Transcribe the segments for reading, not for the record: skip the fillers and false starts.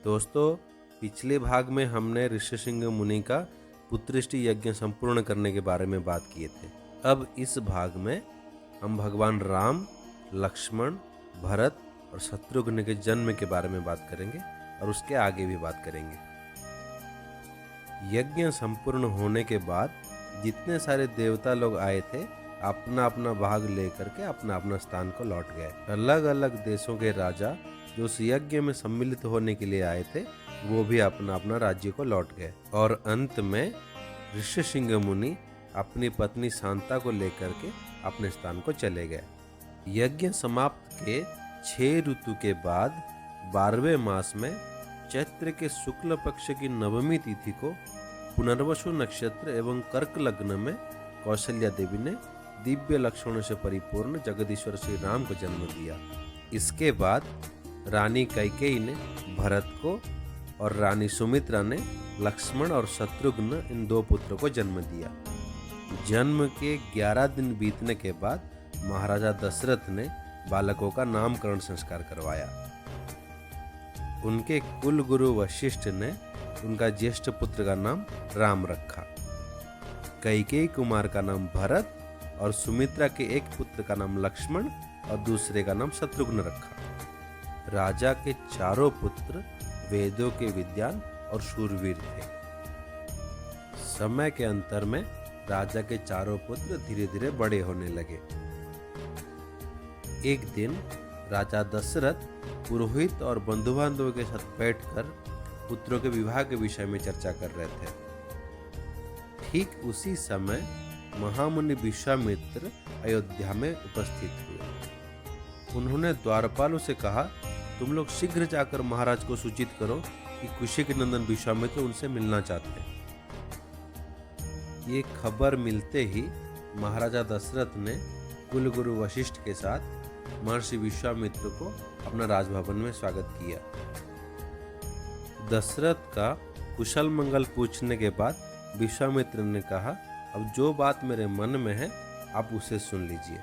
दोस्तों, पिछले भाग में हमने ऋषिशृंग मुनि का पुत्रष्टि यज्ञ संपूर्ण करने के बारे में बात किए थे। अब इस भाग में हम भगवान राम, लक्ष्मण, भरत और शत्रुघ्न के जन्म के बारे में बात करेंगे और उसके आगे भी बात करेंगे। यज्ञ संपूर्ण होने के बाद जितने सारे देवता लोग आए थे अपना अपना भाग लेकर के अपना अपना स्थान को लौट गए। अलग अलग देशों के राजा जो उस यज्ञ में सम्मिलित होने के लिए आए थे वो भी अपना अपना राज्य को लौट गए और अंत में ऋषिशृंग मुनि अपनी पत्नी शांता को लेकर के अपने स्थान को चले गए। यज्ञ समाप्त के 6 ऋतु के बाद 12वें मास में चैत्र के शुक्ल पक्ष की नवमी तिथि को पुनर्वसु नक्षत्र एवं कर्क लग्न में कौशल्या देवी ने दिव्य लक्षणों से परिपूर्ण जगदीश्वर श्री राम को जन्म दिया। इसके बाद रानी कैकेयी ने भरत को और रानी सुमित्रा ने लक्ष्मण और शत्रुघ्न इन 2 पुत्रों को जन्म दिया। जन्म के 11 दिन बीतने के बाद महाराजा दशरथ ने बालकों का नामकरण संस्कार करवाया। उनके कुल गुरु वशिष्ठ ने उनका ज्येष्ठ पुत्र का नाम राम रखा। कैकेयी कुमार का नाम भरत और सुमित्रा के एक पुत्र का नाम लक्ष्मण और दूसरे का नाम शत्रुघ्न रखा। राजा के 4 पुत्र वेदों के विद्वान और शूरवीर थे। समय के अंतर में राजा के 4 पुत्र धीरे धीरे बड़े होने लगे। एक दिन राजा दशरथ पुरोहित और बंधु बांधवों के साथ बैठकर पुत्रों के विवाह के विषय में चर्चा कर रहे थे। ठीक उसी समय महामुनि विश्वामित्र अयोध्या में उपस्थित हुए। उन्होंने द्वारपालों से कहा, तुम लोग शीघ्र जाकर महाराज को सूचित करो कि कुशी नंदन विश्वामित्र उनसे मिलना चाहते हैं। ये खबर मिलते ही महाराजा दशरथ ने कुलगुरु वशिष्ठ के साथ महर्षि विश्वामित्र को अपना राजभवन में स्वागत किया। दशरथ का कुशल मंगल पूछने के बाद विश्वामित्र ने कहा, अब जो बात मेरे मन में है आप उसे सुन लीजिए।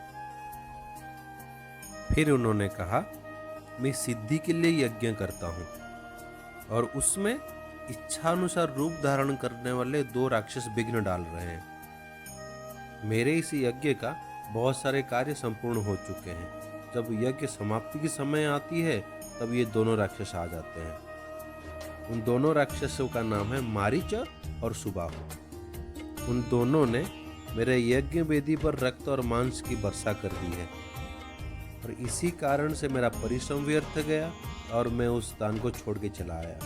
फिर उन्होंने कहा, मैं सिद्धि के लिए यज्ञ करता हूँ और उसमें इच्छानुसार रूप धारण करने वाले 2 राक्षस विघ्न डाल रहे हैं। मेरे इस यज्ञ का बहुत सारे कार्य संपूर्ण हो चुके हैं। जब यज्ञ समाप्ति की समय आती है तब ये दोनों राक्षस आ जाते हैं। उन दोनों राक्षसों का नाम है मारीच और सुबाहु। उन दोनों ने मेरे यज्ञ वेदी पर रक्त और मांस की वर्षा कर दी है और इसी कारण से मेरा परिश्रम व्यर्थ गया और मैं उस स्थान को छोड़ के चला आया।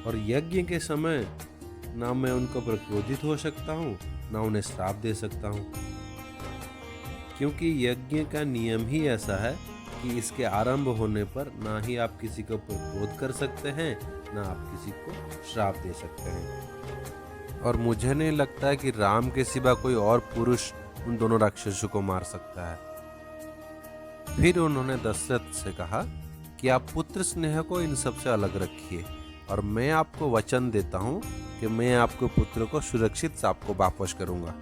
और यज्ञ के समय ना मैं उनको पर क्रोधित हो सकता हूँ ना उन्हें श्राप दे सकता हूँ, क्योंकि यज्ञ का नियम ही ऐसा है कि इसके आरंभ होने पर ना ही आप किसी को क्रोध कर सकते हैं ना आप किसी को श्राप दे सकते हैं। और मुझे नहीं लगता है कि राम के सिवा कोई और पुरुष उन दोनों राक्षसों को मार सकता है। फिर उन्होंने दशरथ से कहा कि आप पुत्र स्नेह को इन सब से अलग रखिए और मैं आपको वचन देता हूँ कि मैं आपके पुत्र को सुरक्षित से आपको वापस करूँगा।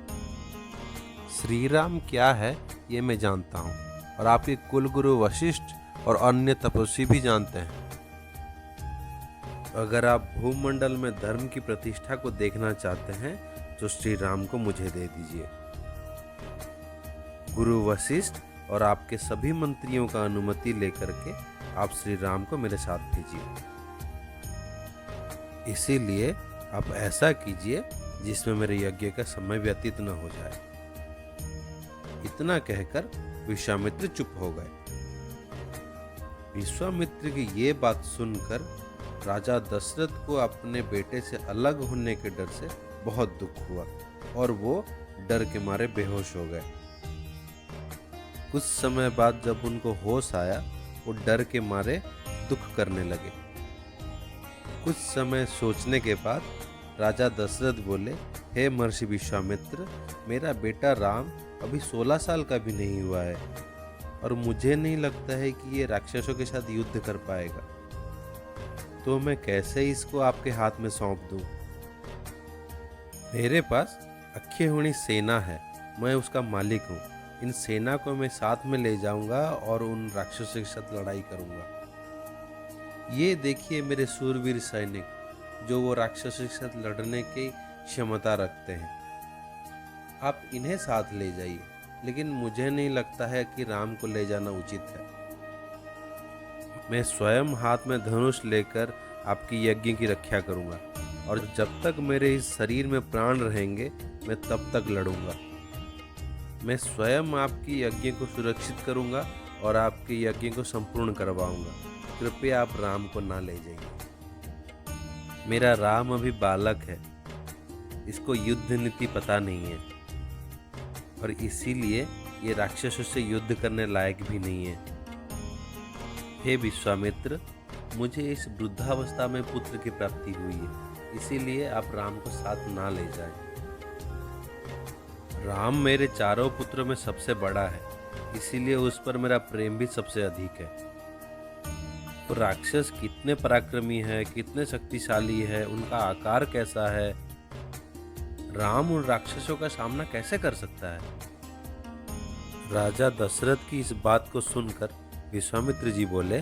श्री राम क्या है ये मैं जानता हूँ और आपके कुलगुरु वशिष्ठ और अन्य तपस्वी भी जानते हैं। अगर आप भूमंडल में धर्म की प्रतिष्ठा को देखना चाहते हैं तो श्री राम को मुझे दे दीजिए। गुरु वशिष्ठ और आपके सभी मंत्रियों का अनुमति लेकर के आप श्री राम को मेरे साथ भेजिए। इसीलिए आप ऐसा कीजिए जिसमें मेरे यज्ञ का समय व्यतीत न हो जाए। इतना कहकर विश्वामित्र चुप हो गए। विश्वामित्र की ये बात सुनकर राजा दशरथ को अपने बेटे से अलग होने के डर से बहुत दुख हुआ और वो डर के मारे बेहोश हो गए। कुछ समय बाद जब उनको होश आया वो डर के मारे दुख करने लगे। कुछ समय सोचने के बाद राजा दशरथ बोले, हे महर्षि विश्वामित्र, मेरा बेटा राम अभी 16 साल का भी नहीं हुआ है और मुझे नहीं लगता है कि ये राक्षसों के साथ युद्ध कर पाएगा, तो मैं कैसे इसको आपके हाथ में सौंप दूं? मेरे पास अक्षय हुई सेना है, मैं उसका मालिक हूँ। इन सेना को मैं साथ में ले जाऊंगा और उन राक्षसों के साथ लड़ाई करूंगा। ये देखिए मेरे सूरवीर सैनिक जो वो राक्षसों के साथ लड़ने की क्षमता रखते हैं। आप इन्हें साथ ले जाइए, लेकिन मुझे नहीं लगता है कि राम को ले जाना उचित है। मैं स्वयं हाथ में धनुष लेकर आपकी यज्ञ की रक्षा करूंगा, और जब तक मेरे इस शरीर में प्राण रहेंगे मैं तब तक लड़ूंगा। मैं स्वयं आपकी यज्ञ को सुरक्षित करूंगा और आपके यज्ञ को संपूर्ण करवाऊंगा। कृपया आप राम को ना ले जाइए। मेरा राम अभी बालक है, इसको युद्ध नीति पता नहीं है, और इसीलिए ये राक्षसों से युद्ध करने लायक भी नहीं है। हे विश्वामित्र, मुझे इस वृद्धावस्था में पुत्र की प्राप्ति हुई है, इसीलिए आप राम को साथ ना ले जाएं। राम मेरे चारों पुत्रों में सबसे बड़ा है, इसीलिए उस पर मेरा प्रेम भी सबसे अधिक है। तो राक्षस कितने पराक्रमी है, कितने शक्तिशाली है, उनका आकार कैसा है, राम उन राक्षसों का सामना कैसे कर सकता है? राजा दशरथ की इस बात को सुनकर विश्वामित्र जी बोले,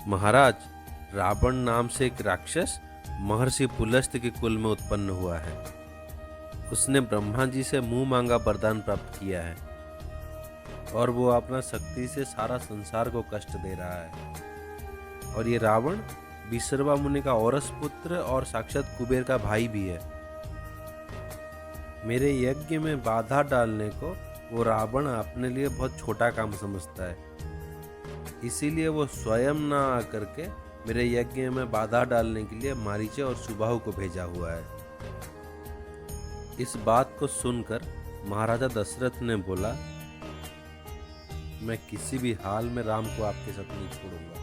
महाराज, रावण नाम से एक राक्षस महर्षि पुलस्त्य के कुल में उत्पन्न हुआ है। उसने ब्रह्मा जी से मुंह मांगा वरदान प्राप्त किया है, और वो अपना शक्ति से सारा संसार को कष्ट दे रहा है। और ये रावण विश्रवा मुनि का औरस पुत्र और साक्षात कुबेर का भाई भी है। मेरे यज्ञ में बाधा डालने को वो रावण अपने लिए बहुत छोटा काम समझता है, इसीलिए वो स्वयं ना आकर के मेरे यज्ञ में बाधा डालने के लिए मारीचा और सुबाहु को भेजा हुआ है। इस बात को सुनकर महाराजा दशरथ ने बोला, मैं किसी भी हाल में राम को आपके साथ नहीं छोड़ूंगा।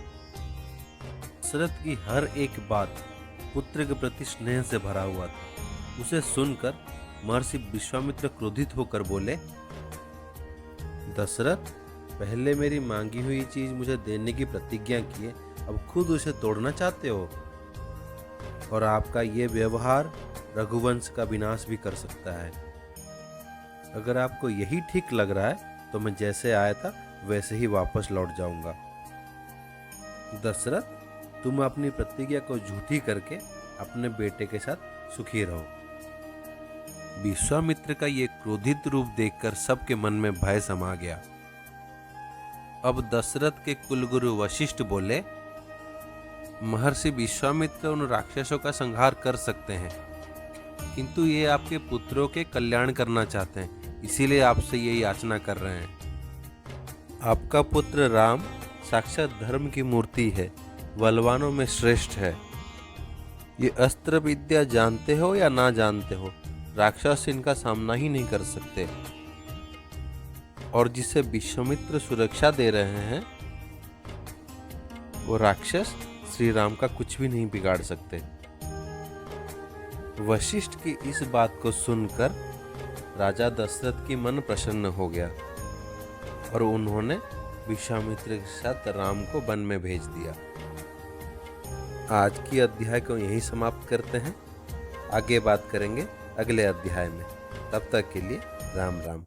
दशरथ की हर एक बात पुत्र के प्रति स्नेह से भरा हुआ था। उसे सुनकर महर्षि विश्वामित्र क्रोधित होकर बोले, दशरथ, पहले मेरी मांगी हुई चीज मुझे देने की प्रतिज्ञा किए, अब खुद उसे तोड़ना चाहते हो। और आपका ये व्यवहार रघुवंश का विनाश भी कर सकता है। अगर आपको यही ठीक लग रहा है तो मैं जैसे आया था वैसे ही वापस लौट जाऊंगा। दशरथ, तुम अपनी प्रतिज्ञा को झूठी करके अपने बेटे के साथ सुखी रहो। विश्वामित्र का ये क्रोधित रूप देखकर सबके मन में भय समा गया। अब दशरथ के कुलगुरु वशिष्ठ बोले, महर्षि विश्वामित्र उन राक्षसों का संहार कर सकते हैं, किंतु ये आपके पुत्रों के कल्याण करना चाहते हैं, इसीलिए आपसे ये याचना कर रहे हैं। आपका पुत्र राम साक्षात धर्म की मूर्ति है, बलवानों में श्रेष्ठ है। ये अस्त्र विद्या जानते हो या ना जानते हो, राक्षस इनका सामना ही नहीं कर सकते। और जिसे विश्वामित्र सुरक्षा दे रहे हैं, वो राक्षस श्री राम का कुछ भी नहीं बिगाड़ सकते। वशिष्ठ की इस बात को सुनकर राजा दशरथ की मन प्रसन्न हो गया, और उन्होंने विश्वामित्र के साथ राम को वन में भेज दिया। आज की अध्याय को यहीं समाप्त करते हैं। आगे बात करेंगे अगले अध्याय में। तब तक के लिए राम राम।